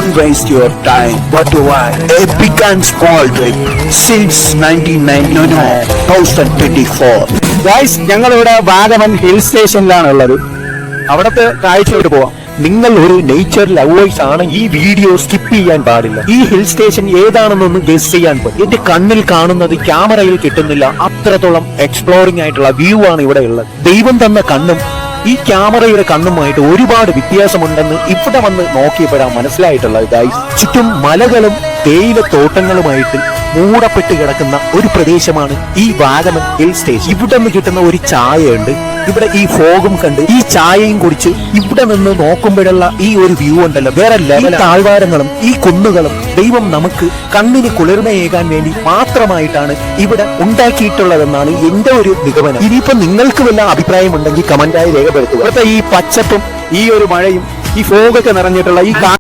Don't waste your time. But why? A big and small trip since 2024. Guys, ഞങ്ങളിവിടെ Vagamon hill സ്റ്റേഷനിലാണുള്ളത്. അവിടത്തെ കാഴ്ചയോട്ട് പോവാം. നിങ്ങൾ ഒരു നേച്ചർ ലവേഴ്സ് ആണ്, ഈ വീഡിയോ സ്കിപ്പ് ചെയ്യാൻ പാടില്ല. ഈ ഹിൽ സ്റ്റേഷൻ ഏതാണെന്നൊന്ന് ഗസ് ചെയ്യാൻ പറ്റും. എന്റെ കണ്ണിൽ കാണുന്നത് ക്യാമറയിൽ കിട്ടുന്നില്ല. അത്രത്തോളം എക്സ്പ്ലോറിംഗ് ആയിട്ടുള്ള വ്യൂ ആണ് ഇവിടെ ഉള്ളത്. ദൈവം തന്ന കണ്ണും ഈ ക്യാമറയുടെ കണ്ണുമായിട്ട് ഒരുപാട് വ്യത്യാസമുണ്ടെന്ന് ഇവിടെ വന്ന് നോക്കിയപ്പോഴാണ് മനസ്സിലായിട്ടുള്ളത്. ഗൈസ്, ചുറ്റും മലകളും തേയില തോട്ടങ്ങളുമായിട്ട് മൂടപ്പെട്ട് കിടക്കുന്ന ഒരു പ്രദേശമാണ് ഈ വാഗമൺ ഹിൽ സ്റ്റേഷൻ. ഇവിടെ നിന്ന് കിട്ടുന്ന ഒരു ചായയുണ്ട്. ഇവിടെ ഈ ഫോഗും കണ്ട് ഈ ചായയും കുടിച്ച് ഇവിടെ നിന്ന് നോക്കുമ്പോഴുള്ള ഈ ഒരു വ്യൂ ഉണ്ടല്ലോ, വേറെ ലെവൽ. താഴ്വാരങ്ങളും ഈ കുന്നുകളും ദൈവം നമുക്ക് കണ്ണിന് കുളിർമയേകാൻ വേണ്ടി മാത്രമായിട്ടാണ് ഇവിടെ ഉണ്ടാക്കിയിട്ടുള്ളതെന്നാണ് എന്റെ ഒരു നിഗമനം. ഇനിയിപ്പോ നിങ്ങൾക്ക് വല്ല അഭിപ്രായമുണ്ടെങ്കിൽ കമന്റായി രേഖപ്പെടുത്തുക. ഇവിടുത്തെ ഈ പച്ചപ്പും ഈ ഒരു മഴയും ഈ ഫോഗൊക്കെ നിറഞ്ഞിട്ടുള്ള ഈ